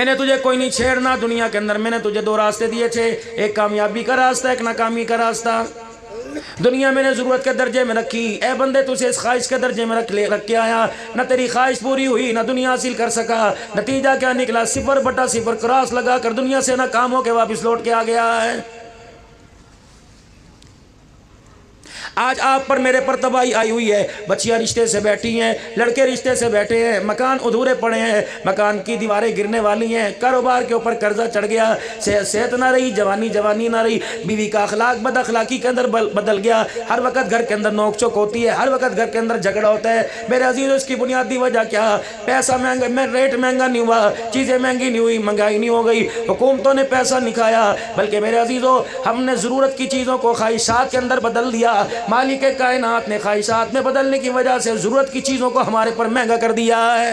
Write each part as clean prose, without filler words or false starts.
मैंने तुझे कोई नहीं छेड़ना दुनिया के अंदर। मैंने तुझे दो रास्ते दिए थे, एक कामयाबी का रास्ता, एक नाकामी का रास्ता। दुनिया मैंने ज़रूरत के दर्जे में रखी, ए बंदे तुझे इस ख्वाहिश के दर्जे में रख के आया, न तेरी ख्वाहिश पूरी हुई, न दुनिया हासिल कर सका। नतीजा क्या निकला? 0/0 क्रॉस लगा कर दुनिया से ना काम हो के वापस लौट के आ गया है। आज आप पर मेरे पर तबाही आई हुई है। बच्चियां रिश्ते से बैठी हैं, लड़के रिश्ते से बैठे हैं, मकान अधूरे पड़े हैं, मकान की दीवारें गिरने वाली हैं, कारोबार के ऊपर कर्जा चढ़ गया, सेहत ना रही, जवानी ना रही, बीवी का अखलाक बद अखलाकी के अंदर बदल गया। हर वक्त घर के अंदर नोक चोक होती है, हर वक्त घर के अंदर झगड़ा होता है। मेरे अजीज़ों, इसकी बुनियादी वजह क्या? पैसा महंगा, रेट महंगा नहीं हुआ, चीज़ें महंगी नहीं हुई, महंगाई नहीं हो गई, हुकूमतों ने पैसा नहीं खाया, बल्कि मेरे अजीज़ों हमने ज़रूरत की चीज़ों को ख्वाहिशात के अंदर बदल दिया। मालिक कायनात ने ख्वाहिशात में बदलने की वजह से जरूरत की चीजों को हमारे पर महंगा कर दिया है।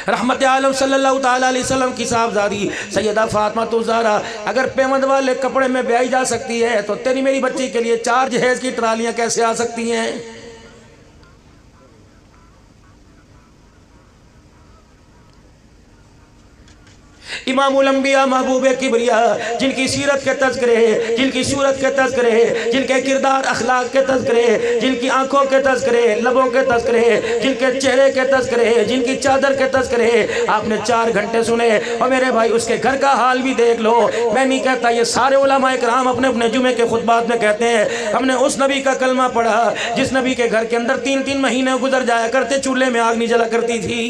रहमत आलम सल्लल्लाहु ताला अलैहि वसल्लम की साहबजादी सैयदा फातिमा ज़हरा अगर पेमंद वाले कपड़े में ब्याई जा सकती है तो तेरी मेरी बच्ची के लिए 4 जहेज की ट्रालियां कैसे आ सकती हैं? इमामुल अंबिया महबूब किबरिया, जिनकी सीरत के तज़किरे, जिनकी सूरत के तज़किरे, जिनके किरदार अखलाक के तज़किरे, जिनकी आंखों के तज़किरे, लबों के तज़किरे, जिनके चेहरे के तज़किरे, जिनकी चादर के तज़किरे आपने 4 घंटे सुने। और मेरे भाई उसके घर का हाल भी देख लो। मैं नहीं कहता, ये सारे उलमाए किराम अपने अपने जुमे के खुतबात में कहते हैं हमने उस नबी का कलमा पढ़ा जिस नबी के घर के अंदर 3-3 महीने गुजर जाया करते, चूल्हे में आग नहीं जला करती थी।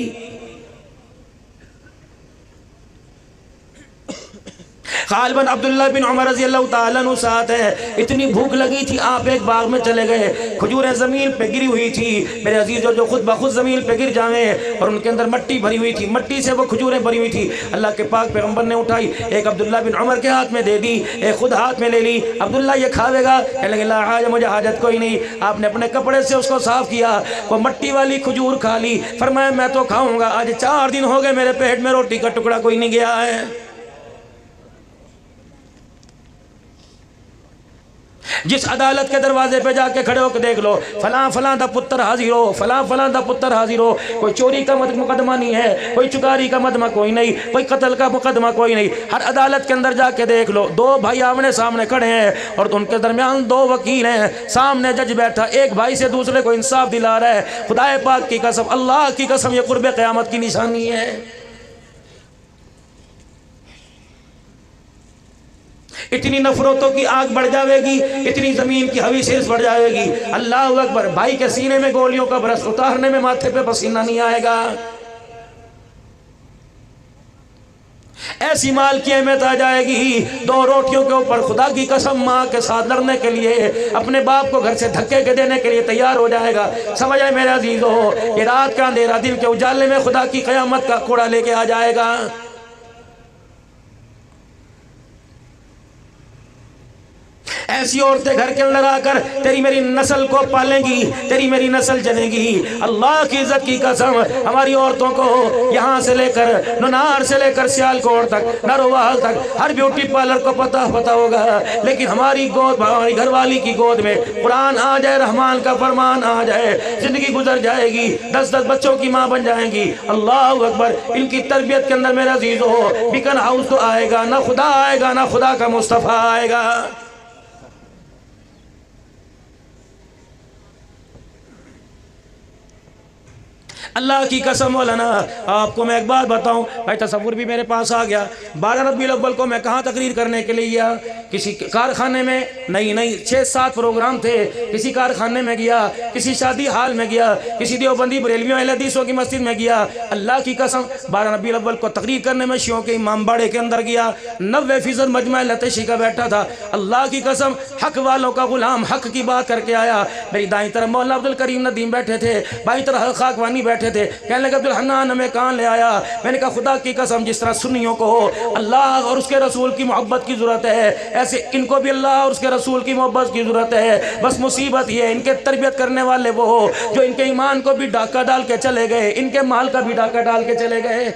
गालिबन अब्दुल्ला बिन उमर रज़ी अल्लाह ताला अन्हु साथ है, इतनी भूख लगी थी आप एक बाग में चले गए, खजूरें ज़मीन पे गिरी हुई थी। मेरे अजीज़ों, जो खुद ब खुद ज़मीन पे गिर जावे और उनके अंदर मट्टी भरी हुई थी, मट्टी से वो खजूरें भरी हुई थी, अल्लाह के पाक पैगम्बर ने उठाई, एक अब्दुल्ला बिन उमर के हाथ में दे दी, एक खुद हाथ में ले ली। अब्दुल्ला ये खावेगा? कहने लगे ला हाज, मुझे हाजत कोई नहीं। आपने अपने कपड़े से उसको साफ किया, वो मट्टी वाली खजूर खा ली। फरमाया मैं तो खाऊंगा, आज 4 दिन हो गए मेरे पेट में रोटी का टुकड़ा कोई नहीं गया है। जिस अदालत के दरवाजे पे जाके खड़े होकर देख लो, फलां फलां दा पुत्र हाजिर हो, फलां फलां दा पुत्र हाजिर हो। कोई चोरी का मुकदमा नहीं है, कोई चुकारी का मुकदमा कोई नहीं, कोई कत्ल का मुकदमा कोई नहीं। हर अदालत के अंदर जाके देख लो, 2 भाई आमने सामने खड़े हैं और उनके दरमियान 2 वकील हैं, सामने जज बैठा, एक भाई से दूसरे को इंसाफ दिला रहा है। खुदाए पाक की कसम, अल्लाह की कसम, ये कुर्बे क़यामत की निशानी है। इतनी नफरतों की आग बढ़ जाएगी, इतनी जमीन की हवी सिर्फ बढ़ जाएगी। अल्लाह अकबर। भाई के सीने में गोलियों का बरस उतारने में माथे पे पसीना नहीं आएगा। ऐसी माल की अहमियत आ जाएगी। 2 रोटियों के ऊपर खुदा की कसम माँ के साथ लड़ने के लिए, अपने बाप को घर से धक्के के देने के लिए तैयार हो जाएगा। समझ आए मेरे अजीजों, ये रात का अंधेरा दिन के उजाले में खुदा की क़यामत का कोड़ा लेके आ जाएगा। ऐसी औरतें घर के अंदर आकर तेरी मेरी नस्ल को पालेंगी, तेरी मेरी नस्ल जनेगी। अल्लाह की इज्जत की कसम, हमारी औरतों को यहाँ से लेकर नुनार से लेकर सियालकोट तक, नरोवाल तक, हर ब्यूटी पार्लर को पता होगा, लेकिन हमारी गोद, हमारी घरवाली की गोद में कुरान आ जाए, रहमान का फरमान आ जाए, जिंदगी गुजर जाएगी, 10-10 बच्चों की माँ बन जाएंगी। अल्लाह अकबर। इनकी तरबियत के अंदर मेरे अजीजों बिकन हाउस तो आएगा ना, खुदा आएगा ना, खुदा का मुस्तफ़ा आएगा। अल्लाह की कसम मौलाना, आपको मैं एक बात बताऊं भाई, तसव्वुर भी मेरे पास आ गया। 12 रबीउल अव्वल को मैं कहाँ तकरीर करने के लिए गया? किसी कारखाने में, नहीं 6-7 प्रोग्राम थे, किसी कारखाने में गया, किसी शादी हाल में गया, किसी देवबंदी बरेलवियों अहले हदीसों की मस्जिद में गया। अल्लाह की कसम 12 रबीउल अव्वल को तकरीर करने में शियों के इमाम बाड़े के अंदर गया, 90% मजमा लतेशी का बैठा था। अल्लाह की कसम हक वालों का गुलाम हक की बात करके आया। मेरी दाईं तरफ मौलाना अब्दुल करीम नदीम बैठे थे, बाईं तरफ खाकवानी बैठे थे। कहने लगे अब्दुल हन्नान हमें कहाँ ले आया? मैंने कहा खुदा की कसम, जिस तरह सुन्नियों को अल्लाह और उसके रसूल की मोहब्बत की जरूरत है, ऐसे इनको भी अल्लाह और उसके रसूल की मोहब्बत की जरूरत है। बस मुसीबत ये, इनके तरबियत करने वाले वो जो इनके ईमान को भी डाका डाल के चले गए, इनके माल का भी डाका डाल के चले गए।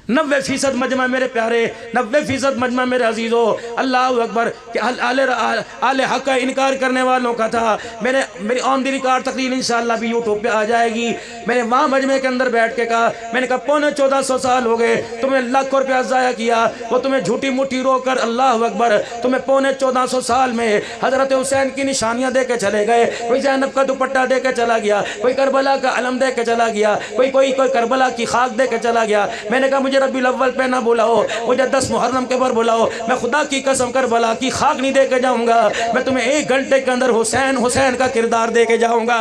90% मजमा मेरे प्यारे, 90% मजमा मेरे अजीज़ों। अल्लाह अकबर कि आले हक का इनकार करने वालों का था। मेरी ऑन द रिकॉर्ड तकरीर इंशाअल्लाह भी यूट्यूब पे आ जाएगी। मैंने वहाँ मजमे के अंदर बैठ के कहा, मैंने कहा 1400 साल हो गए, तुम्हें लाखों रुपया ज़ाया किया, वो तुम्हें झूठी मुट्ठी रोकर अल्लाह अकबर तुम्हें 1400 साल में हज़रत हुसैन की निशानियाँ दे के चले गए। कोई ज़ैनब का दुपट्टा दे के चला गया, कोई करबला का अलम दे के चला गया, कोई करबला की खाक दे के चला गया। मैंने कहा मुझे रबीउल अव्वल पे ना बुलाओ, मुझे 10 मुहर्रम के पर बुलाओ, मैं खुदा की कसम करबला की खाक नहीं दे के जाऊँगा, मैं तुम्हें 1 घंटे के अंदर हुसैन का किरदार दे के जाऊँगा।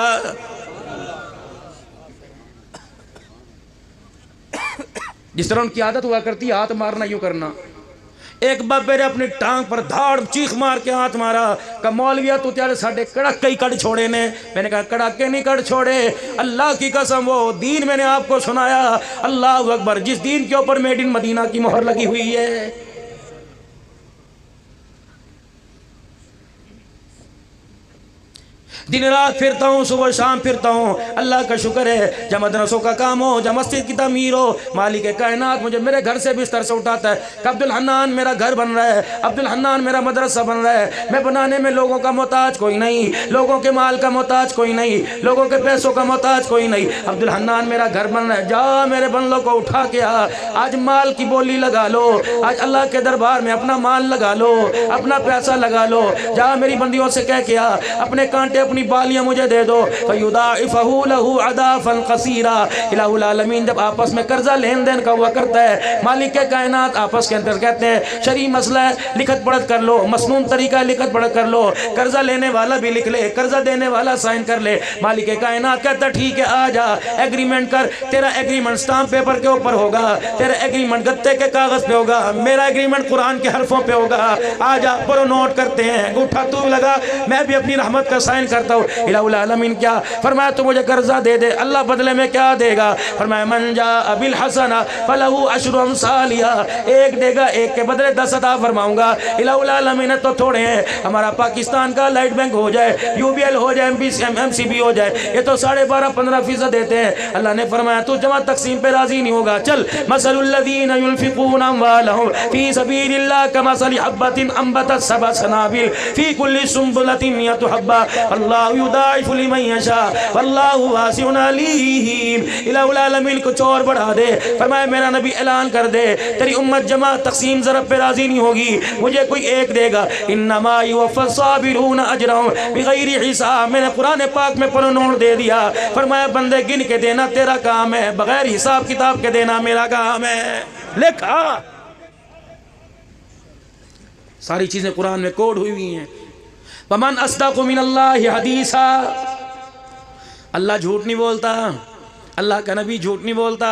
जिस तरह उनकी आदत हुआ करती है हाथ मारना, यूँ करना। एक बाबे ने अपनी टांग पर धाड़ चीख मार के हाथ मारा, का मौलविया तू त्यारे साढ़े कड़ाके ही कड़ छोड़े ने। मैंने कहा कड़ाके नहीं कड़ छोड़े, अल्लाह की कसम वो दीन मैंने आपको सुनाया। अल्लाह अकबर, जिस दीन के ऊपर मेड इन मदीना की मोहर लगी हुई है। दिन रात फिरता हूँ, सुबह शाम फिरता हूँ। अल्लाह का शुक्र है, जब मदरसों का काम हो, जब मस्जिद की तमीर हो, मालिक कायनात मुझे मेरे घर से बिस्तर से उठाता है कि अब्दुल हन्नान मेरा घर बन रहा है, अब्दुल हन्नान मेरा मदरसा बन रहा है। मैं बनाने में लोगों का मोहताज कोई नहीं, लोगों के माल का मोहताज कोई नहीं, लोगों के पैसों का मोहताज कोई नहीं। अब्दुल हन्नान मेरा घर बन रहा है, जा मेरे बंदों को उठा के आ, आज माल की बोली लगा लो, आज अल्लाह के दरबार में अपना माल लगा लो, अपना पैसा लगा लो। जा मेरी बंदियों से कह के आ, अपने कांटे अपनी बालियां मुझे दे दो। फयुदाइफहु लहु अदाफन कसीरा। इलाहुल आलमीन जब आपस में कर्जा लेन देन का हुआ करता है, मालिक के कायनात आपस के अंदर कहते हैं शरी मसला है, लिखत पढ़त कर लो, मसनून तरीका लिखत पढ़त कर लो, कर्जा लेने वाला भी लिख ले, कर्जा देने वाला साइन कर ले। मालिक के कायनात कहता ठीक है आ जा, एग्रीमेंट कर, तेरा एग्रीमेंट स्टाम्प पेपर के ऊपर होगा, तेरा एग्रीमेंट गत्ते के कागज पे होगा, मेरा एग्रीमेंट कुरान के हरफों पे होगा। आ जा पढ़ो, नोट करते हैं, उठा तू लगा, मैं भी अपनी रहमत का साइन करता हूँ। इलाहुल आलमीन क्या फरमाया, तो मुझे कर्जा दे दे, अल्लाह बदले में क्या देगा? फरमाया मन जा अबिल हसना फलहु अशरु अमसालिहा, एक देगा एक के बदले 10 अता फरमाऊंगा। इलाहुल आलमीन तो थोड़े हैं, हमारा पाकिस्तान का लाइट बैंक हो जाए, यूबीएल हो जाए, एमसीबी हो जाए, ये तो 12.5-15% देते हैं। अल्लाह ने फरमाया तू जमा तकसीम पे राजी नहीं होगा, चल मसलुल्लज़ीना युनफिकूना अम्वालहुम फी सबीलिल्लाह कमसली हब्बतिन अंबतत सबअ सनाबिल फी कुल्ली सुंबुलतिन मिअतु हब्बा अल्लाह युदाइफु लिमन यशा वल्लाहु वासिउन अलीम। इलाहुल आलमीन कुछ और बढ़ा दे। फरमाया मेरा नबी ऐलान कर दे, तेरी उम्मत जमा तकसीम ज़रब पे राजी नहीं होगी, मुझे कोई एक देगा। इन्नमा युवफ़्फ़स साबिरून अजरहुम बिगैरि हिसाब, मैंने कुरान पाक में पर नोट दे दिया। फरमाया बंदे गिन के देना तेरा काम है, बगैर हिसाब किताब के देना मेरा काम है। लिखा सारी चीजें कुरान में कोड हुई हुई हैं। वमन अस्दक़ु मिनल्लाहि हदीसा, अल्लाह झूठ नहीं बोलता, अल्लाह का नबी झूठ नहीं बोलता।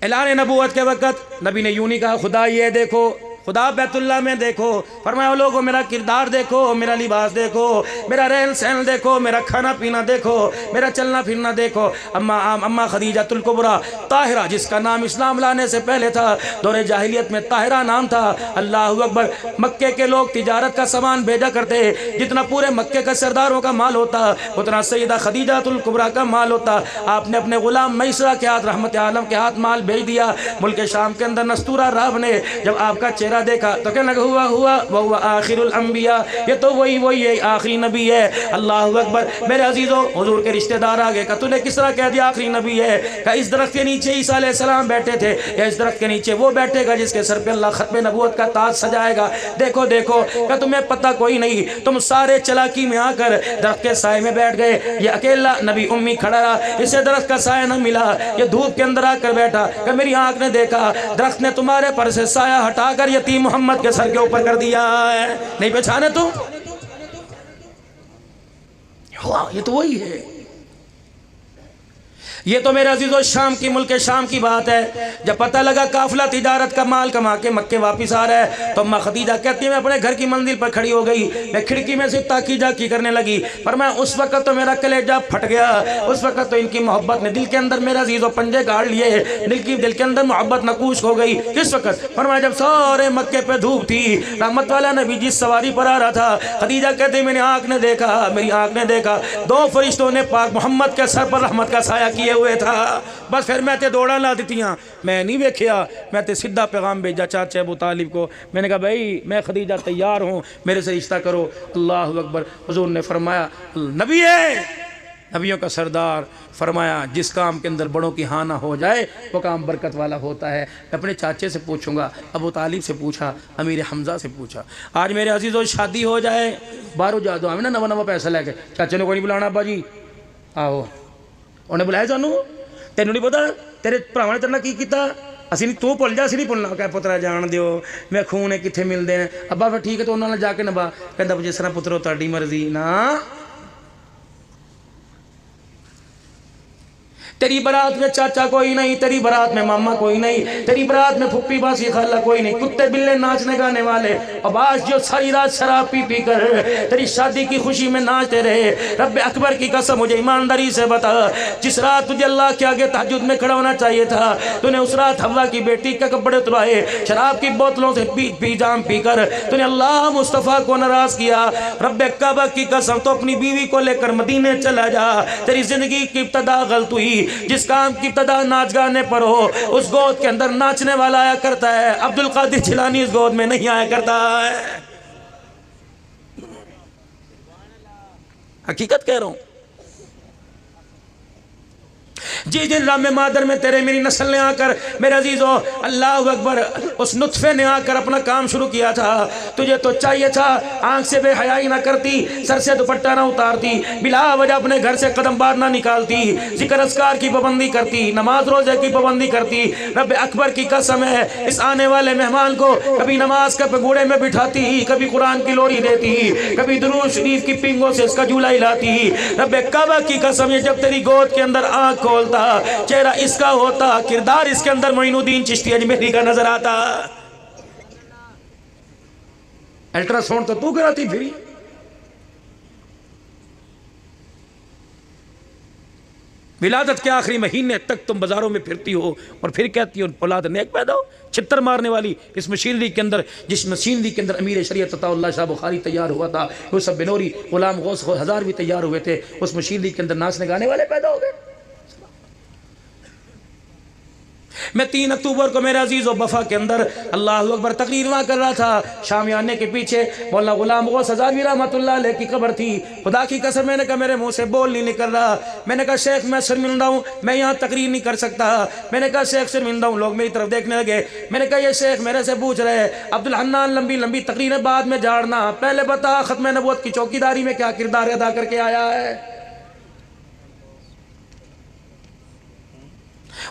ऐलान नबूवत के वक़्त नबी ने यूं नहीं कहा खुदा ये देखो, खुदा बैतुल्लाह में देखो। फरमाया लोगों मेरा किरदार देखो, मेरा लिबास देखो, मेरा रहन सहन देखो, मेरा खाना पीना देखो, मेरा चलना फिरना देखो। अम्मा खदीजतुल कुबरा ताहिरा, जिसका नाम इस्लाम लाने से पहले था, दौरे जाहिलियत में ताहिरा नाम था। अल्लाह अकबर, मक्के के लोग तिजारत का सामान भेजा करते, जितना पूरे मक्के का सरदारों का माल होता उतना सैयदा खदीजतुल कुबरा का माल होता। आपने अपने गुलाम मैसरा के हाथ, रहमत आलम के हाथ माल भेज दिया। मुल्क शाम के अंदर नस्तूरा राव ने जब आपका चेहरा देखा तो कहने लगा हुआ वह आखिरुल अंबिया, ये तो वही है, आखिरी नबी है। अल्लाह अकबर। मेरे अजीजों, हुजूर के रिश्तेदार आ गए, कहा तूने किस तरह कह दिया आखिरी नबी है? कहा इस दरख्त के नीचे ईसा अलैहिस्सलाम बैठे थे, या इस दरख्त के नीचे वो बैठेगा जिसके सर पे अल्लाह खत्म नबूवत का ताज सजाएगा। देखो देखो, कहा तुम्हें पता कोई नहीं, तुम सारे चलाकी में आकर दरख्त के साए में बैठ गए, ये अकेला नबी उम्मी खड़ा रहा, इसे दरख्त का साया न मिला, ये धूप के अंदर आकर बैठा। कहा मेरी आंख ने देखा, दरख्त ने तुम्हारे पर से साया हटाकर यतीम मोहम्मद के सर के ऊपर कर दिया है। नहीं पहचाने तुम? ये तो वही है। ये तो मेरे अजीजों शाम की, मुल्क शाम की बात है। जब पता लगा काफिला तिजारत का माल कमा के मक्के वापिस आ रहा है, तो अम्मा खदीजा कहती है मैं अपने घर की मंजिल पर खड़ी हो गई, मैं खिड़की में से ताकी जाकी करने लगी। पर मैं उस वक्त तो मेरा कलेजा फट गया, उस वक्त तो इनकी मोहब्बत ने दिल के अंदर मेरे अजीजों पंजे गाड़ लिए, दिल के अंदर मोहब्बत नकूश हो गई। किस वक्त? पर मैं जब सारे मक्के पे धूप थी, रहमत वाला नबी जिस सवारी पर आ रहा था, खदीजा कहती मेरी आंख ने देखा, मेरी आंख ने देखा 2 फरिश्तों ने पाक मोहम्मद के सर पर रहमत का साया किए हुए था। बस फिर मैं ते दौड़ा ला दित्तियां, मैं नहीं वेख्या, मैं ते सीधा पैगाम भेजा चाचा अबू तालिब को। मैंने कहा भाई मैं खदीजा तैयार हूँ, मेरे से रिश्ता करो। अल्लाह अकबर। हुजूर ने फरमाया नबी है, नबियों का सरदार, फरमाया जिस काम के अंदर बड़ों की हाँ ना हो जाए वो काम बरकत वाला होता है। मैं अपने चाचे से पूछूंगा, अबू तालिब से पूछा, अमीर हमजा से पूछा। आज मेरे अजीज़ों शादी हो जाए, बाहरों जा दो हमें ना नवा नवा पैसा लैके, चाचे ने कोई नहीं बुलाना अब्बा जी आहो, उन्हें बुलाया सानू, तेनों नहीं पता तेरे भरावां ने तेरे नाल की कीता, असीं नहीं, तू भुल जा, असीं नहीं भुलना। कह पुत्रा जान दिओ, मैं खून है कित्थे मिलते हैं। अब्बा फिर ठीक है तो उन्होंने जाके नभा। कहता जिस तरह पुत्रो तुहाडी मर्जी ना, तेरी बारात में चाचा कोई नहीं, तेरी बारात में मामा कोई नहीं, तेरी बारात में फुप्पी बासी खाला कोई नहीं, कुत्ते बिल्ले नाचने गाने वाले, अब आज जो सारी रात शराब पी पी कर तेरी शादी की खुशी में नाचते रहे। रब्बे अकबर की कसम मुझे ईमानदारी से बता, जिस रात तुझे अल्लाह के आगे तहज्जुद में खड़ा होना चाहिए था, तूने उस रात हवा की बेटी के कपड़े उतराए, शराब की बोतलों से पी जाम पी कर तूने अल्लाह मुस्तफ़ा को नाराज किया। रब्बे काबा की कसम तो अपनी बीवी को लेकर मदीने चला जा, तेरी जिंदगी की इब्तदा गलत हुई। जिस काम की इब्तदा नाच गाने पर हो, उस गोद के अंदर नाचने वाला आया करता है। अब्दुल कादिर जिलानी इस गोद में नहीं आया करता है। हकीकत कह रहा हूं। जिस दिन राम मादर में तेरे मेरी नस्ल ने आकर, मेरे अजीजों अल्लाह अकबर, उस नुत्फे ने आकर अपना काम शुरू किया था, तुझे तो चाहिए था आंख से बेहयाई ना करती, सर से दुपट्टा ना उतारती, बिला वजह अपने घर से कदम बाहर ना निकालती, जिक्र अस्कार की पाबंदी करती, नमाज रोजे की पाबंदी करती। रब अकबर की कसम है, इस आने वाले मेहमान को कभी नमाज के पगूड़े में बिठाती, कभी कुरान की लोरी देती, कभी दुरूद शरीफ की पिंगों से इसका झूला हिलाती। रब काबा की कसम है, जब तेरी गोद के अंदर आंख खोलता, चेहरा इसका होता, किरदार इसके अंदर मोइनुद्दीन चिश्ती अजमेरी का नजर आता। अल्ट्रासाउंड तो तू कराती फिरी। विलादत के आखिरी महीने तक तुम बाजारों में फिरती हो और फिर कहती हो औलाद नेक पैदा हो। छितर मारने वाली इस मशीनरी के अंदर, जिस मशीनरी के अंदर अमीर शरीयत अताउल्लाह शाह बुखारी तैयार हुआ था, वो सब बिनोरी गुलाम गौस हजार भी तैयार हुए थे, उस मशीनरी के अंदर नाचने गाने वाले पैदा हो गए। मैं 3 अक्टूबर को मेरे अजीज़ और वफा के अंदर अल्लाह अकबर तकरीर वहाँ कर रहा था। शामियाने के पीछे मौलाना गुलाम गौस हज़ारवी रहमतुल्लाह अलैह की कब्र थी। खुदा की कसम मैंने कहा मेरे मुंह से बोल नहीं निकल रहा। मैंने कहा शेख मैं शर्मिंदा हूँ, मैं यहाँ तकरीर नहीं कर सकता। मैंने कहा शेख शर्मिंदा हूँ। लोग मेरी तरफ देखने लगे। मैंने कहा ये शेख मेरे से पूछ रहे अब्दुल हन्नान लंबी लंबी तकरीरें बाद में झाड़ना, पहले बता खत्म नबूवत की चौकीदारी में क्या किरदार अदा करके आया है।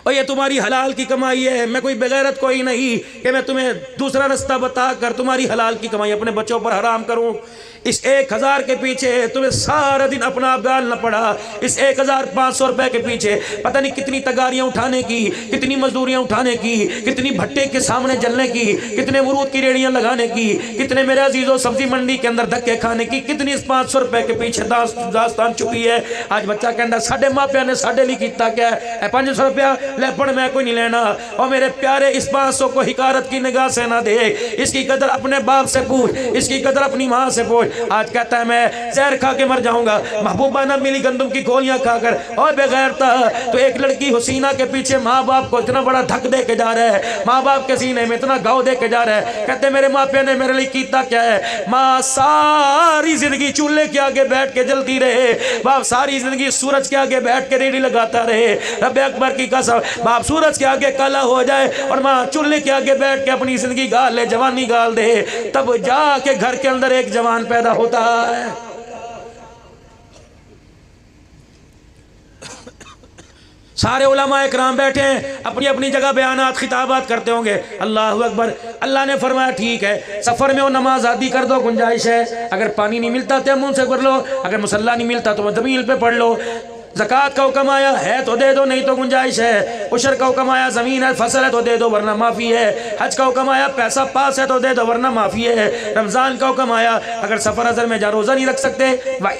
और ये तुम्हारी हलाल की कमाई है, मैं कोई बेगैरत कोई नहीं कि मैं तुम्हें दूसरा रास्ता बता कर तुम्हारी हलाल की कमाई अपने बच्चों पर हराम करूं। इस 1000 के पीछे तुम्हें सारा दिन अपना आप गालना पड़ा। इस 1500 रुपए के पीछे पता नहीं कितनी तगारियां उठाने की, कितनी मजदूरियां उठाने की, कितनी भट्टे के सामने जलने की, कितने मरूद की रेड़ियां लगाने की, कितने मेरे अजीजों सब्जी मंडी के अंदर धक्के खाने की, कितनी इस 500 रुपए के पीछे दास्तान चुकी है। आज बच्चा कहता साढ़े मापिया ने साढ़े लिए किया क्या है, 500 रुपया ले पढ़ मैं कोई नहीं लेना। और मेरे प्यारे इस 500 को हिकारत की निगाह से ना दे, इसकी कदर अपने बाप से पूछ, इसकी कदर अपनी माँ से पूछ। आज कहता है मैं जहर खा के मर जाऊंगा, महबूबा ना मिली गंदम की गोलियां खाकर। और बेगैरता तो एक लड़की हुसीना के पीछे माँ बाप को इतना बड़ा धक दे के जा रहा है, माँ बाप के सीने में इतना घाव दे के जा रहा है। कहते मेरे माँ प्या ने मेरे लिए कीता क्या है। माँ सारी जिंदगी चूल्हे के आगे बैठ के जलती रहे, बाप सारी जिंदगी सूरज के आगे बैठ के रेडी लगाता रहे। रब अकबर की कसम बाप सूरज के आगे काला हो जाए और माँ चूल्हे के आगे बैठ के अपनी जिंदगी गाल ले, जवानी गाल दे, तब जाके घर के अंदर एक जवान पैदा होता है। सारे उलमा इकराम बैठे हैं, अपनी अपनी जगह बयानात खिताबात करते होंगे। अल्लाह अकबर। अल्लाह ने फरमाया ठीक है सफ़र में वो नमाज आदि कर दो, गुंजाइश है। अगर पानी नहीं मिलता तो मुंह से कर लो, अगर मुसल्ला नहीं मिलता तो ज़मीन पे पढ़ लो। ज़कात का हुक्म आया है तो दे दो, नहीं तो गुंजाइश है। उशर का हुक्म आया ज़मीन है फसल है तो दे दो वरना माफ़ी है। हज का हुक्म आया पैसा पास है तो दे दो वरना माफ़ी है। रमज़ान का हुक्म आया अगर सफ़र अज़र में जा रोज़ा नहीं रख सकते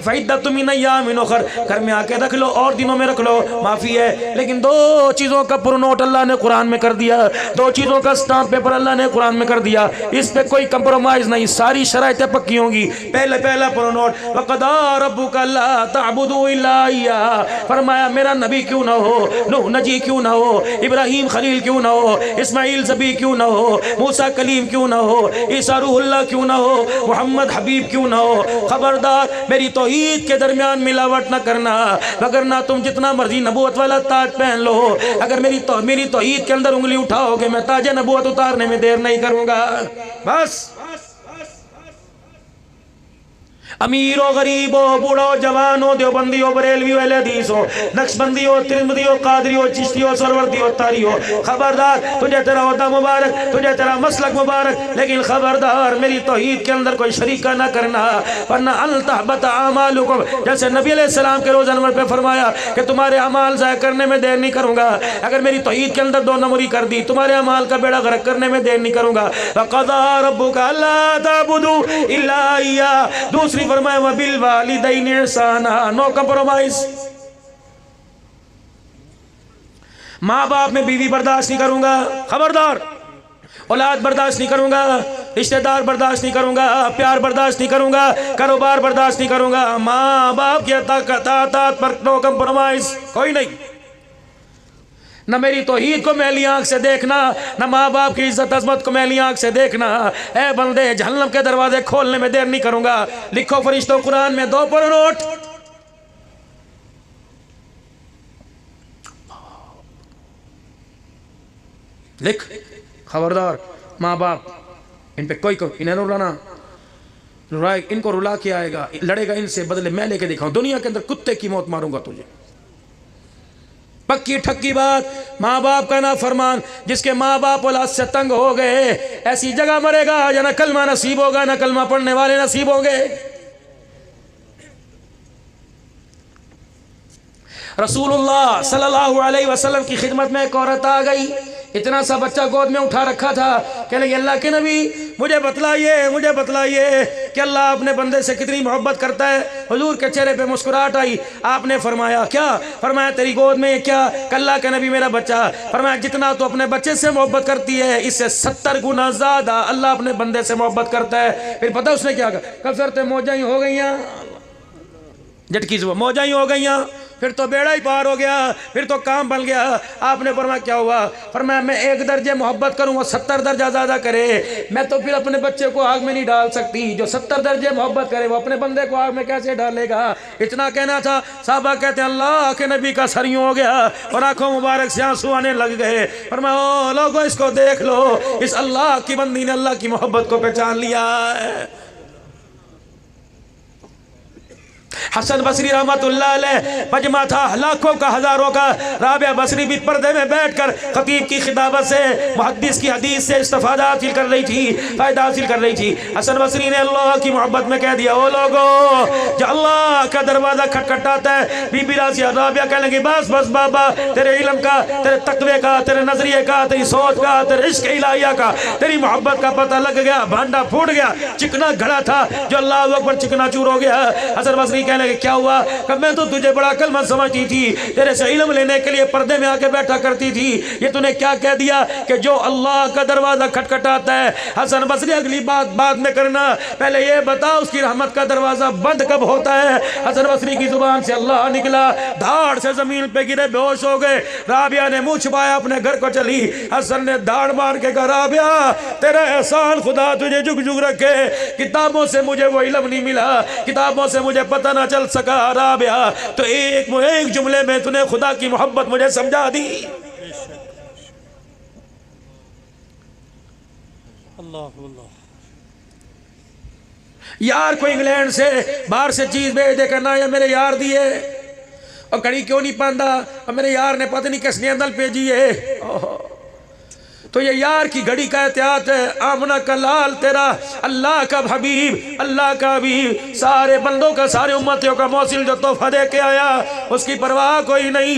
फ़इद्दतुम मिन अय्यामिन उख़र, घर में आके रख लो और दिनों में रख लो, माफ़ी है। लेकिन 2 चीज़ों का पुरनोट अल्लाह ने कुरान में कर दिया, 2 चीज़ों का स्टाम्प पेपर अल्लाह ने कुरान में कर दिया। इस पर कोई कंप्रोमाइज़ नहीं, सारी शराइतें पक्की होंगी। पहला पुरनोट वक़दा रब्बुका अल्ला तअबुदू इल्ला इय्याह, फरमाया मेरा नबी क्यों ना हो, नूह नजी क्यों ना हो, इब्राहिम खलील क्यों ना हो, इस्माइल ज़बी क्यों ना हो, मूसा कलीम क्यों ना हो, ईसा रूहुल्लाह क्यों ना हो, मोहम्मद हबीब क्यों ना हो, खबरदार मेरी तौहीद के दरमियान मिलावट ना करना, वगरना तुम जितना मर्जी नबूवत वाला ताज पहन लो, अगर मेरी तौहीद के अंदर उंगली उठाओगे मैं ताज नबूवत उतारने में देर नहीं करूंगा। बस अमीरो गरीबो बूढ़ो जवानो देवबंदियो बरेलवियो अहले हदीसो नक्शबंदियो तिरमिदियो कादरियो चिश्तियो सरवर्दियो तारियो, खबरदार तुझे तेरा ओहदा मुबारक, तुझे तेरा मसलक मुबारक, लेकिन खबरदार मेरी तौहीद के अंदर कोई शरीका ना करना, वरना अल्तहबत आमालुकुम, जैसे नबी अलैहिस्सलाम के रोज़ अनवर पे फरमाया कि तुम्हारे अमाल ज़ाया करने में देर नहीं करूंगा, अगर मेरी तौहीद के अंदर दो नंबरी कर दी तुम्हारे अमाल का बेड़ा गर्क करने में देर नहीं करूंगा। वक़ज़ा रब्बुका अल्ला ताबुदू इल्ला इय्या, दूसरी फरमाया वबिल वालिदैनि ihसाना, नो कंप्रोमाइज। माँ बाप में बीवी बर्दाश्त नहीं करूंगा, खबरदार, औलाद बर्दाश्त नहीं करूंगा, रिश्तेदार बर्दाश्त नहीं करूंगा, प्यार बर्दाश्त नहीं करूंगा, कारोबार बर्दाश्त नहीं करूंगा, माँ बाप की अताअत पर नो कंप्रोमाइज, कोई नहीं। न मेरी तौहीद को मैली आंख से देखना, न माँ बाप की इज्जत अजमत को मैली आंख से देखना। ऐ बंदे जहन्नम के दरवाजे खोलने में देर नहीं करूंगा। लिखो फरिश्तों कुरान में 2 पढ़ो नोट। लिख, खबरदार माँ बाप इन पे कोई इन्हें रुलाना, इनको रुला के आएगा, लड़ेगा इनसे, बदले मैं लेके दिखाऊं, दुनिया के अंदर कुत्ते की मौत मारूंगा तुझे। पक्की ठक्की बात, माँ बाप का ना फरमान, जिसके माँ बाप औलाद से तंग हो गए ऐसी जगह मरेगा या ना कलमा नसीब होगा ना कलमा पढ़ने वाले नसीब होंगे। रसूलुल्लाह सल्लल्लाहु अलैहि वसल्लम की खिदमत में एक औरत आ गई, इतना सा बच्चा गोद में उठा रखा था। कह लगे अल्लाह के नबी मुझे बतलाइए कि अल्लाह अपने बंदे से कितनी मोहब्बत करता है। हुजूर के चेहरे पे मुस्कुराहट आई। आपने फरमाया क्या? फरमाया तेरी गोद में क्या? अल्लाह के नबी मेरा बच्चा। फरमाया जितना तो अपने बच्चे से मोहब्बत करती है इससे 70 गुना ज्यादा अल्लाह अपने बंदे से मोहब्बत करता है। फिर पता उसने क्या कहा? कब सर ते मौजा ही हो गई, झटकी से मौजा ही हो गई, फिर तो बेड़ा ही पार हो गया, फिर तो काम बन गया। आपने फरमाया क्या हुआ? फरमाया मैं 1 दर्जे मोहब्बत करूँ वो 70 दर्जा ज़्यादा करे, मैं तो फिर अपने बच्चे को आग में नहीं डाल सकती। जो 70 दर्जे मोहब्बत करे वो अपने बंदे को आग में कैसे डालेगा? इतना कहना था। साहबा कहते हैं अल्लाह के नबी का सर यूं हो गया और आंखों मुबारक से आंसू आने लग गए। फरमाया ओ लोगों इसको देख लो, इस अल्लाह की बंदी ने अल्लाह की मोहब्बत को पहचान लिया है। हसन बसरी रहमतुल्लाह अलैह मजमा था लाखों का हजारों का। राबिया बसरी भी पर्दे में बैठकर खतीब की खिताबत से मुहद्दिस की हदीस से इस्तिफादा हासिल कर रही थी, फायदा हासिल कर रही थी। हसन बसरी ने अल्लाह की मोहब्बत में कह दिया ओ लोगो जो अल्लाह का दरवाजा खटखटाता है। बीबी राजिया राबिया कहने लगी बस बस बाबा, तेरे इल्म का, तेरे तकवे का, तेरे नजरिए का, तेरी सोच का, तेरे इश्क इलाहिया का, तेरी मोहब्बत का पता लग गया। भांडा फूट गया, चिकना घड़ा था जो अल्लाह अकबर चिकना चूर हो गया। हसन बसरी कहने लगे क्या हुआ? कब मैं तो तुझे बड़ा अक्लमंद समझती थी, तेरे से इल्म लेने के लिए पर्दे में आके बैठा करती थी, ये तूने क्या कह दिया कि जो अल्लाह का दरवाजा खटखटाता है। हसन बसरी अगली बात बाद में करना, पहले ये बता उसकी रहमत का दरवाजा बंद कब होता है। हसन बसरी की जुबान से अल्लाह निकला, धाड़ से जमीन पे गिरे, बेहोश हो गए। राबिया ने मुंह छुपाया, अपने घर को चली। हसन ने दाड़ मार के कहा राबिया तेरा एहसान खुदा तुझे जुग जुग रखे, किताबों से मुझे वो इल्म नहीं मिला, किताबों से मुझे पता ना चल सका। राबिया तो एक जुमले में तूने खुदा की मोहब्बत मुझे समझा दी। अल्लाह यार को इंग्लैंड से बाहर से चीज भेज दे करना या मेरे यार दिए और घड़ी क्यों नहीं पांदा और मेरे यार ने पता नहीं किसने अंदर भेजी है। तो ये यार की घड़ी का एहतियात है। आमना का लाल तेरा अल्लाह का हबीब, अल्लाह का हबीब, सारे बंदों का, सारे उम्मतियों का मौसिल जो तोहफा दे के आया उसकी परवाह कोई नहीं।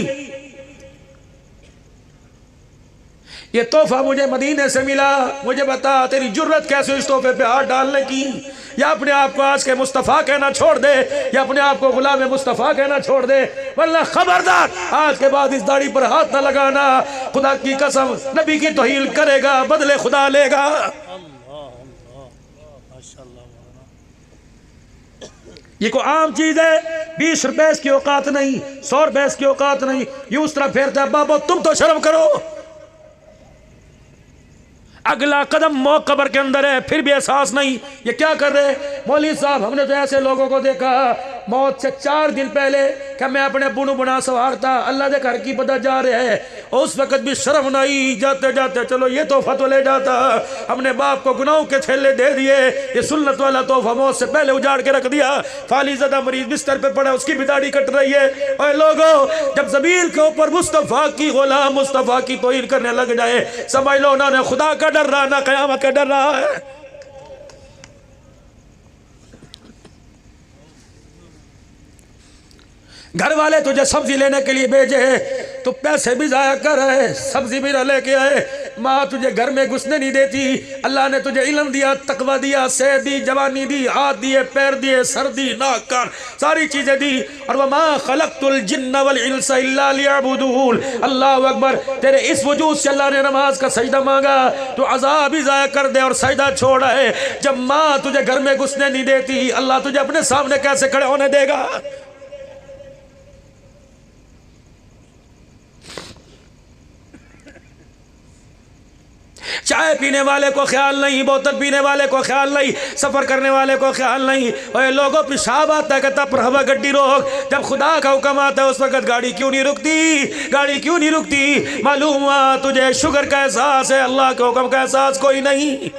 ये तोहफा मुझे मदीने से मिला, मुझे बता तेरी जुर्रत कैसे इस तोहफे पे हाथ डालने की। या अपने आप को आज के मुस्तफ़ा कहना छोड़ दे, या अपने आप को गुलाम मुस्तफ़ा कहना छोड़ दे, वरना खबरदार आज के बाद इस दाढ़ी पर हाथ न लगाना। खुदा की कसम नबी की तौहीन करेगा बदले खुदा लेगा। ये कोई आम चीज है, 20 रुपए की औकात नहीं, 100 रुपए की औकात नहीं। ये उस तरह फेरता है, बाबा तुम तो शर्म करो। अगला कदम मौत कब्र के अंदर है, फिर भी एहसास नहीं। ये क्या कर रहे हैं मौलवी साहब? हमने तो ऐसे लोगों को देखा मौत से 4 दिन पहले कि मैं अपने बुनू बुना सवारता, अल्लाह के घर की पता जा रहे हैं, उस वक्त भी शर्म नहीं, जाते जाते चलो ये तोहफा तो ले जाता, हमने बाप को गुनाहों के थैले दे दिए, ये सुन्नत वाला तोहफा मौत से पहले उजाड़ के रख दिया। फालिजदा मरीज बिस्तर पे पड़ा, उसकी भी दाढ़ी कट रही है। और लोगों, जब ज़मीन के ऊपर मुस्तफ़ा की गुलाम मुस्तफ़ा की तौहीन करने लग जाए, समझ लो उन्होंने खुदा का डर रहा ना क़यामत का डर रहा है। घर वाले तुझे सब्जी लेने के लिए भेजे, तो पैसे भी जाया कर रहे, सब्जी भी न लेके आए। माँ तुझे घर में घुसने नहीं देती। अल्लाह ने तुझे इल्म दिया, तकवा दिया, सेहत दी, जवानी दी, हाथ दिए, पैर दिए, सर दी, नाक कान, सारी चीजें दी। और वमा खलक़तुल जिन्न वल इंसा इल्ला लियअबुदून। अल्लाह अकबर। तेरे इस वजूद से अल्लाह ने नमाज का सजदा मांगा, तो अज़ाब ही जाया कर दे और सजदा छोड़ है। जब माँ तुझे घर में घुसने नहीं देती, अल्लाह तुझे अपने सामने कैसे खड़े होने देगा? चाय पीने वाले को ख्याल नहीं, बोतल पीने वाले को ख्याल नहीं, सफर करने वाले को ख्याल नहीं। और लोगों पेशाब आता है, कहता पर हवा गड्डी रोक। जब खुदा का हुक्म आता है उस वक्त गाड़ी क्यों नहीं रुकती? गाड़ी क्यों नहीं रुकती? मालूम हुआ तुझे शुगर का एहसास है, अल्लाह के हुक्म का एहसास कोई नहीं।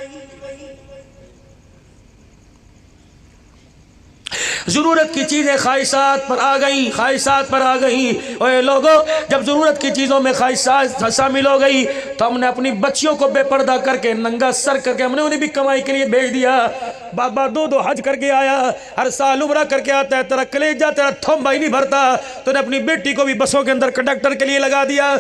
ज़रूरत की चीज़ें ख्वाहिशात पर आ गई, ख्वाहिशात पर आ गई। और लोगों, जब ज़रूरत की चीज़ों में ख्वाहिशात शामिल हो गई, तो हमने अपनी बच्चियों को बेपर्दा करके, नंगा सर करके, हमने उन्हें भी कमाई के लिए भेज दिया। बाबा 2 हज करके आया, हर साल उम्रा करके आता है, तेरा कलेजा, तेरा थम भाई नहीं भरता। तूने अपनी बेटी को भी बसों के अंदर कंडक्टर के लिए लगा दिया।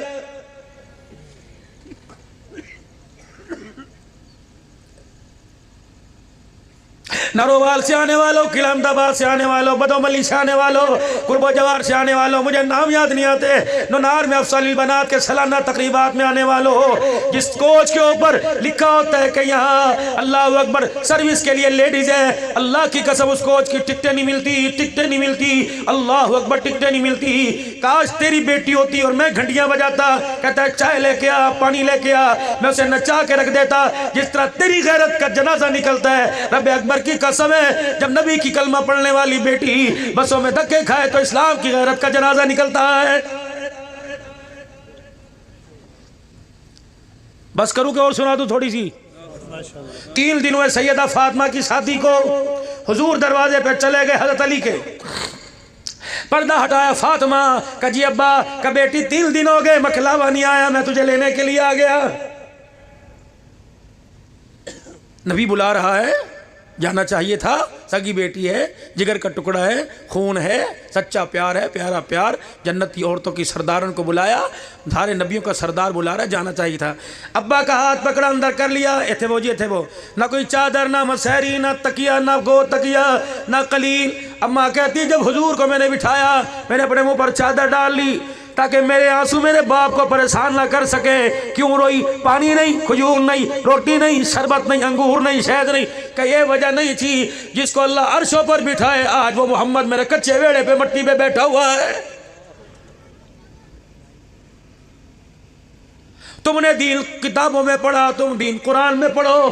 नरोवाल से आने वालों, किलामदाबाद से आने वालों, बदोमली से आने वालों, कुर्बो जवार से आने वालों, मुझे नाम याद नहीं आते, नोनार में अफसालिल बनात के सालाना तकरीबात में आने वालों हो, जिस कोच के ऊपर लिखा होता है कि यहाँ अल्लाह अकबर सर्विस के लिए लेडीज है, अल्लाह की कसम उस कोच की टिकटें नहीं मिलती, टिकटें नहीं मिलती, अल्लाह अकबर टिकटें नहीं मिलती। काश तेरी बेटी होती और मैं घंटियां बजाता, कहता है चाय लेके आ, पानी लेके आ, मैं उसे नचा के रख देता। जिस तरह तेरी गैरत का जनाजा निकलता है, रब अकबर की कसम है, जब नबी की कलमा पढ़ने वाली बेटी बसों में धक्के खाए तो इस्लाम की गैरत का जनाजा निकलता है। बस करूं कि और सुना दूं थोड़ी सी? 3 दिन हुए सैयदा फातिमा की शादी को, हुजूर दरवाजे पे चले गए हजरत अली के, पर्दा हटाया, फातिमा का जी अब्बा का बेटी 3 दिन हो गए, मखलावा नहीं आया, मैं तुझे लेने के लिए आ गया। नबी बुला रहा है, जाना चाहिए था, सगी बेटी है, जिगर का टुकड़ा है, खून है, सच्चा प्यार है, प्यारा प्यार, जन्नती औरतों की सरदारन को बुलाया, सारे नबियों का सरदार बुला रहा है, जाना चाहिए था। अब्बा का हाथ पकड़ा, अंदर कर लिया, थे वो जी थे वो, ना कोई चादर, ना मसहरी, ना तकिया, ना गो तकिया, ना कलील। अम्मा कहती जब हुजूर को मैंने बिठाया, मैंने अपने मुंह पर चादर डाल ली ताकि मेरे आंसू मेरे बाप को परेशान ना कर सके। क्यों रोई? पानी नहीं, खजूर नहीं, रोटी नहीं, शरबत नहीं, अंगूर नहीं, शहद नहीं, कि ये वजह नहीं थी जिसको अल्लाह अर्शों पर बिठाए, आज वो मोहम्मद मेरे कच्चे वेड़े पे मट्टी पे बैठा हुआ है। तुमने दीन किताबों में पढ़ा, तुम दीन कुरान में पढ़ो,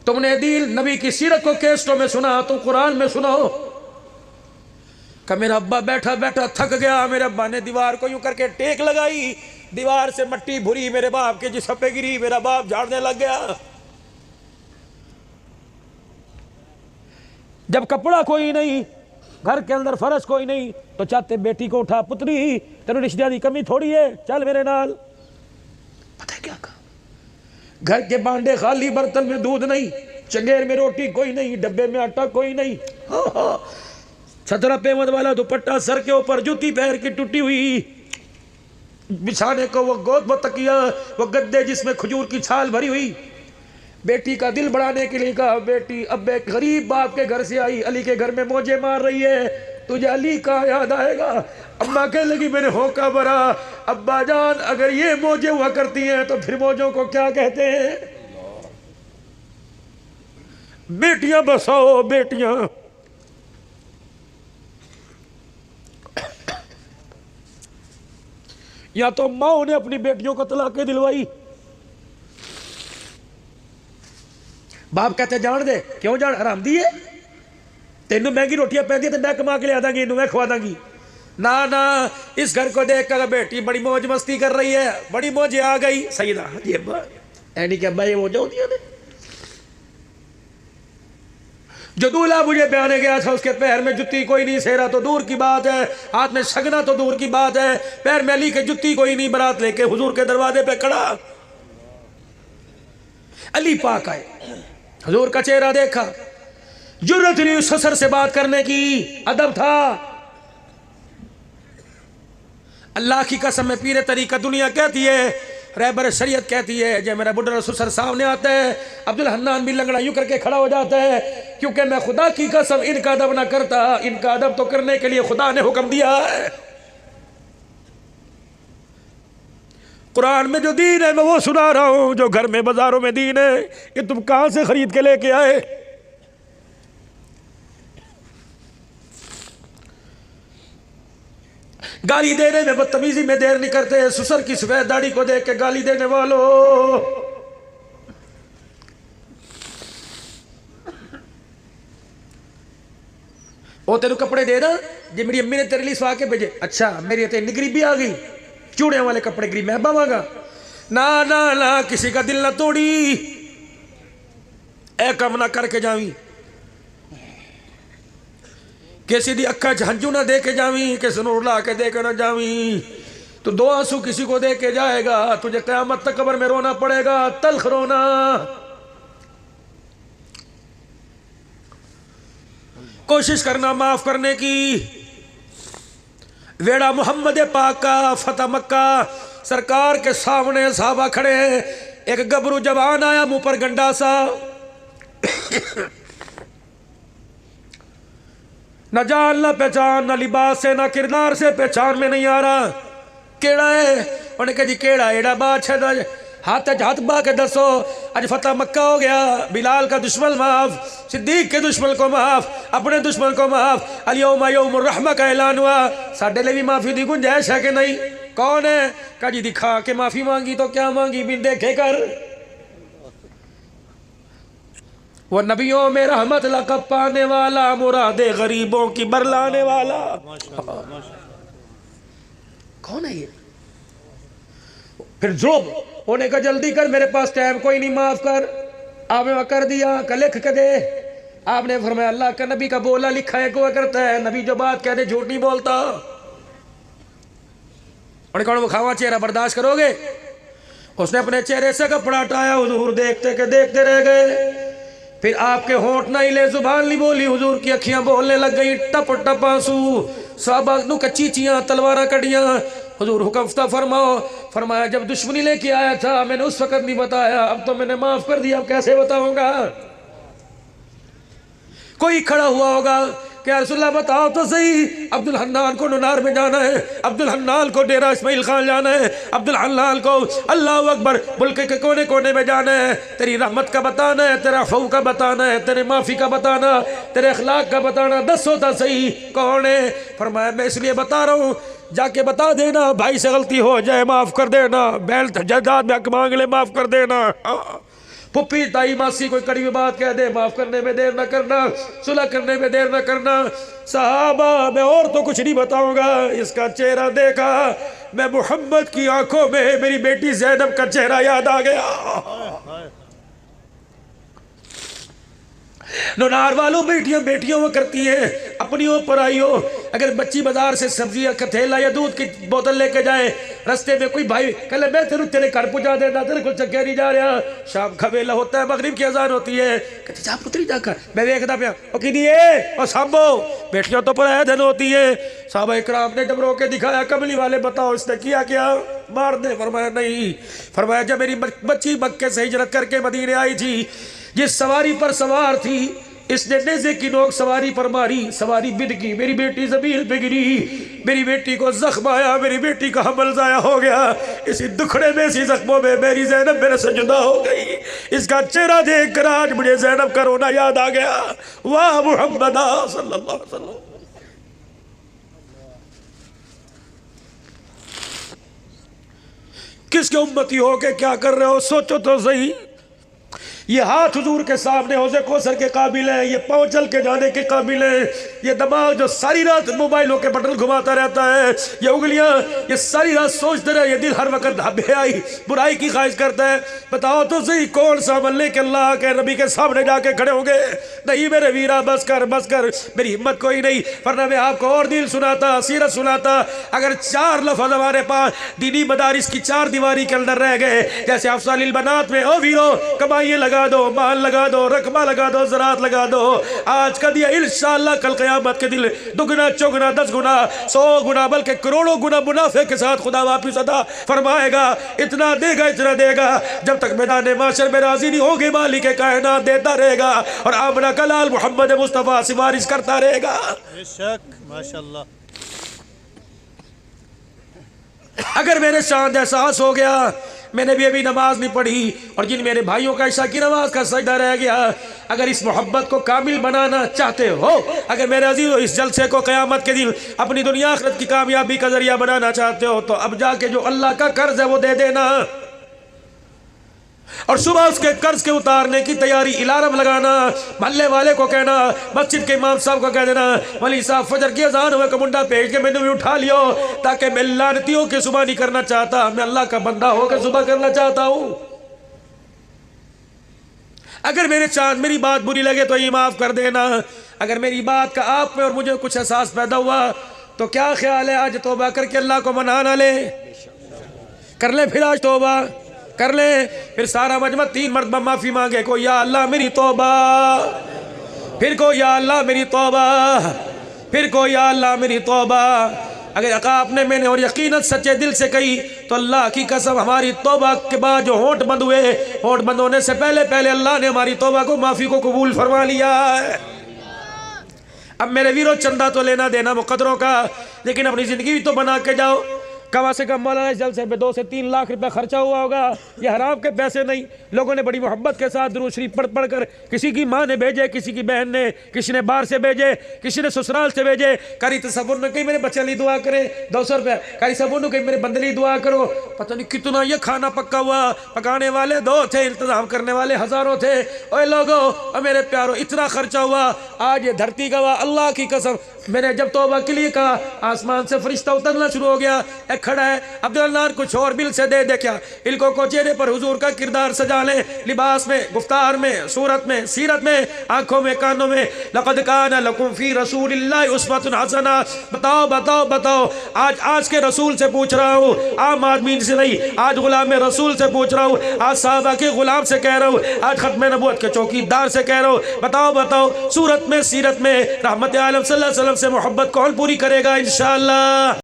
तुमने दीन नबी की सीरत को कैसेटों में सुना, तुम कुरान में सुनो। मेरा अब्बा बैठा बैठा थक गया, मेरे अब्बा ने दीवार को यूं करके टेक लगाई, दीवार से मट्टी भुरी मेरे बाप के जिस्म पे गिरी, मेरा बाप झाड़ने लग गया। जब कपड़ा कोई नहीं, घर के अंदर फर्श कोई नहीं, तो चाहते बेटी को उठा, पुत्री तेरे रिश्तेदारी कमी थोड़ी है, चल मेरे नाल। पता है क्या कहा? घर के भांडे खाली, बर्तन में दूध नहीं, चंगेर में रोटी कोई नहीं, डब्बे में आटा कोई नहीं, छतरा पेमद वाला दुपट्टा सर के ऊपर, जूती पैर की टूटी हुई, बिछाने को वो गोद, वो तकिया, वो गद्दे जिसमें खजूर की छाल भरी हुई। बेटी का दिल बढ़ाने के लिए कहा, बेटी अब एक गरीब बाप के घर से आई, अली के घर में मौजे मार रही है, तुझे अली का याद आएगा। अम्मा कहने लगी मैंने होका भरा, अब्बा जान अगर ये मौजे हुआ करती हैं तो फिर मौजों को क्या कहते हैं? बेटियां बसाओ बेटियां। या तो माओ ने अपनी बेटियों को तलाकें दिलवाई। बाप कहते जान दे, क्यों जान, हराम दी है, तेनों महंगी रोटियां पैंदी तो मैं कमा के लिया दांगी, इनू मैं खवा दांगी। ना ना, इस घर को देख कर बेटी बड़ी मौज मस्ती कर रही है, बड़ी मौज आ गई। सही ना जी अब्बा, ऐनी कि अब्बा ये मौज होती है। जो दूल्हा मुझे ब्याने गया था उसके पैर में जुत्ती कोई नहीं, सेहरा तो दूर की बात है, हाथ में शगना तो दूर की बात है, पैर में अली के जुत्ती कोई नहीं। बारात लेके हुजूर के दरवाजे पे खड़ा, अली पाक आए, हुजूर का चेहरा देखा, जुर्रत नहीं उस ससुर से बात करने की, अदब था। अल्लाह की कसम में पीरे तरीका दुनिया कहती है, रहबर शरीयत कहती है, जब मेरा बुढ़ा ससुर सामने आता है, अब्दुल हन्नान भी लंगड़ा यूं करके खड़ा हो जाता है, क्योंकि मैं खुदा की कसम इनका अदब ना करता, इनका अदब तो करने के लिए खुदा ने हुक्म दिया है। कुरान में जो दीन है मैं वो सुना रहा हूं, जो घर में बाजारों में दीन है ये तुम कहां से खरीद के लेके आए। गाली देने में बदतमीजी में देर नहीं करते, ससुर की सफेद दाढ़ी को देख के गाली देने वालों, वो तेरे कपड़े दे ना जी मेरी अम्मी ने तेरे लिए सवा के भेजे, अच्छा मेरी तो इतनी गरीबी आ गई, चूड़े वाले कपड़े गरीब मैं पावांगा। ना ना ना, किसी का दिल ना तोड़ी, ए कम ना करके जावी, किसी दी अक्खा च हंजू ना दे के जावी, किसी नूर ला के दे के ना जावी। तो दो आंसू किसी को दे के जाएगा, तुझे क़यामत तक कब्र में रोना पड़ेगा, तल्ख रोना। कोशिश करना माफ करने की। वेड़ा मोहम्मद पाक का, फतेह मक्का, सरकार के सामने साहबा खड़े हैं, एक गबरू जवान आया, मुंह पर गंडासा, न जान न पहचान, न लिबास से न किरदार से पहचान में नहीं आ रहा, केड़ा है? उन्हें कहा जी केड़ा एड़ा बादशाह, हाथ हाथ बा के दसो, अज फतेह मक्का हो गया, बिलाल का दुश्मन माफ, सिद्दीक के दुश्मन को माफ, अपने दुश्मन को माफ, अल-यौम यौमुर रहमा का ऐलान हुआ, साढ़े लिए भी माफी दी गुंजाइश है कि नहीं? कौन है? कहा जी दिखा के माफी मांगी तो क्या मांगी, बिन देखे कर, वो नबियों में रहमत लक़ब पाने वाला, मुरादे गरीबों की बरलाने वाला। कौन है ये? फिर जो होने का जल्दी कर, मेरे पास टाइम कोई नहीं, माफ कर। आपने कर दिया, कल लिख के दे। आपने फरमाया अल्लाह का नबी का बोला लिखा है को करता है, नबी जो बात कहते झूठ नहीं बोलता। उन्हें कौन खावा चेहरा बर्दाश्त करोगे? उसने अपने चेहरे से कपड़ा हटाया, हुजूर देखते के देखते रह गए। फिर आपके होंठ ना हिले, जुबान नहीं बोली, हुजूर की अखियां बोलने लग गई, टप टप आंसू, साहबा नू कच्ची चियां तलवारा कड़ियां। हुजूर हुक्म फरमाओ। फरमाया जब दुश्मनी लेके आया था मैंने उस वक्त नहीं बताया, अब तो मैंने माफ कर दिया, अब कैसे बताऊंगा? कोई खड़ा हुआ होगा क्या रसूलल्लाह बताओ तो सही, अब्दुल हन्नान को नुनार में जाना है, अब्दुल हन्नान को डेरा इस्माइल खान जाना है, अब्दुल हन्नान को अल्लाह अकबर मुल्क के कोने कोने में जाना है, तेरी रहमत का बताना है, तेरा अफ़ू का बताना है, तेरे माफ़ी का बताना, तेरे अखलाक का बताना, दसो तो सही कौन है? फरमाया मैं इसलिए बता रहा हूँ, जाके बता देना भाई से गलती हो जाए माफ़ कर देना, बैल जायदाद में हक मांग ले माफ़ कर देना, पुप्पी ताई मासी कोई कड़ी हुई बात कह दे माफ करने में देर न करना, सुलह करने में देर न करना। साहबा मैं और तो कुछ नहीं बताऊंगा, इसका चेहरा देखा मैं मोहम्मद की आंखों में मेरी बेटी ज़ैनब का चेहरा याद आ गया। नुनार वालों बेटियां बेटियों वो करती हैं, अपनी हो पराई हो। अगर बच्ची बाजार से सब्जी का थैला या दूध की बोतल लेके जाए, रास्ते में कोई भाई कल मैं तेरे घर पहुंचा देना, तेरे को चक्कर नहीं जा रहा, शाम का वेला होता है, मगरिब की अजान होती है, कहते जा पुत्री जाकर मैं देखता पाया और सांभो बेटियां तो पराया धन होती है। साहबा इकराम ने जब रोके दिखाया, कमली वाले बताओ इसने किया क्या? मार दे। फरमाया नहीं। फरमाया जब मेरी बच्ची मक्के से हिजरत करके मदीने आई थी, जिस सवारी पर सवार थी इसने नेज़े की नोक सवारी पर मारी, सवारी बिद की, मेरी बेटी ज़मीन पे गिरी, मेरी बेटी को जख्म आया, मेरी बेटी का हमल ज़ाया हो गया। इसी दुखड़े में इसी जख्मों में मेरी ज़ैनब मेरे से जुदा हो गई। इसका चेहरा देख कर आज मुझे ज़ैनब का रोना याद आ गया। वाह मुहम्मद सल्लल्लाहु अलैहि वसल्लम। जिसके उम्मती हो के क्या कर रहे हो, सोचो तो सही। ये हाथ हुजूर के सामने हौज़े कौसर के काबिल है, ये पाँव चल के जाने के काबिल है, ये दिमाग जो सारी रात मोबाइलों के बटन घुमाता रहता है, ये उंगलियां ये सारी रात सोचते रहे, ये दिल हर वक्त बेहाई बुराई की ख्वाहिश करता है। बताओ तो सही कौन सा अमल के अल्लाह के नबी के सामने जाके खड़े होंगे? नहीं मेरे वीरा, बस कर मेरी हिम्मत कोई नहीं, वरना मैं आपको और दिल सुनाता, सीरत सुनाता। अगर 4 लफ्ज़ हमारे पास दीनी मदारिस की 4 दीवारी के अंदर रह गए, जैसे अफसालिल बनात में, ओ वीरो कमाइए लगा दो, माल लगा दो, रकबा लगा दो, ज़रात लगा दो, आज का दिया इंशाअल्लाह कल क़यामत के दिन दुगना चौगुना 10 गुना 100 गुना बल्कि करोड़ों गुना मुनाफे के साथ खुदा वापिस अता फरमाएगा। इतना देगा जब तक मैदान माशर में राजी नहीं होंगे, मालिक कायनात देता रहेगा और आमना कलाल मोहम्मद मुस्तफ़ा सिफारिश करता रहेगा। माशाअल्लाह। अगर मेरे चांद एहसास हो गया, मैंने भी अभी नमाज नहीं पढ़ी और जिन मेरे भाइयों का इशा की नमाज का सजदा रह गया, अगर इस मोहब्बत को कामिल बनाना चाहते हो, अगर मेरे अजीज़ों इस जलसे को क़यामत के दिन अपनी दुनिया आखिरत की कामयाबी का जरिया बनाना चाहते हो, तो अब जाके जो अल्लाह का कर्ज है वो दे देना और सुबह उसके कर्ज के उतारने की तैयारी, अलार्म लगाना, मोहल्ले वाले को कहना, मस्जिद के इमाम साहब को कह देना, वली साहब फजर की अजान हुए मुंडा भेज के मैंने भी उठा लियो, ताकि मैं लानतियों की सुबह नहीं करना चाहता, मैं अल्लाह का बंदा होकर सुबह करना चाहता हूँ। अगर मेरे चांद मेरी बात बुरी लगे तो ये माफ कर देना। अगर मेरी बात का आप में और मुझे कुछ एहसास पैदा हुआ तो क्या ख्याल है आज तौबा करके अल्लाह को मना ना ले? कर ले फिर आज तौबा कर ले, फिर सारा मजमा 3 मरतबा माफी मांगे, को या अल्लाह मेरी तौबा, फिर को या अल्लाह मेरी तौबा, फिर को या अल्लाह मेरी तौबा। अगर आपने मैंने और यकीनत सच्चे दिल से कही तो अल्लाह की कसम हमारी तौबा के बाद जो होंठ बंद हुए, होंठ बंद होने से पहले पहले अल्लाह ने हमारी तौबा को माफी को कबूल फरमा लिया है। अब मेरे वीरों चंदा तो लेना देना मुकद्दरों का, लेकिन अपनी जिंदगी भी तो बना के जाओ। कम से कम मौलाना जलसे पे 2 से 3 लाख रुपए खर्चा हुआ होगा, ये हराम के पैसे नहीं। लोगों ने बड़ी मोहब्बत के साथ दुरूद शरीफ पढ़ कर, किसी की माँ ने भेजे, किसी की बहन ने, किसी ने बाहर से भेजे, किसी ने ससुराल से भेजे। करी तसव्वुर ने कहीं मेरे बच्चे लिए दुआ करे 200 रुपये, करी तसव्वुर ने कहीं मेरे बंदे लिए दुआ करो। पता नहीं कितना ये खाना पक्का हुआ, पकाने वाले 2 थे, इंतजाम करने वाले हज़ारों थे। ओए लोगों और मेरे प्यारों, इतना खर्चा हुआ, आज ये धरती गवाह, अल्लाह की कसम मैंने जब तौबा के लिए कहा, आसमान से फरिश्ता उतरना शुरू हो गया। एक खड़ा है अब्दुल्लाह, कुछ और बिल से दे क्या, इनको को चेहरे पर हुजूर का किरदार सजा ले, लिबास में, गुफ्तार में, सूरत में, सीरत में, आंखों में, कानों में। लक़द काना लकुम फी रसूलिल्लाहि उस्वतुन हसना। बताओ बताओ बताओ, आज के रसूल से पूछ रहा हूँ, आम आदमी से नहीं, आज गुलाम रसूल से पूछ रहा हूँ, आज साहबा के गुलाम से कह रहा हूँ, आज खत्म नबूवत के चौकीदार से कह रहा हूँ। बताओ बताओ, सूरत में, सीरत में रहमत आलम सल्लल्लाहु अलैहि वसल्लम से मोहब्बत कौन पूरी करेगा? इंशाअल्लाह।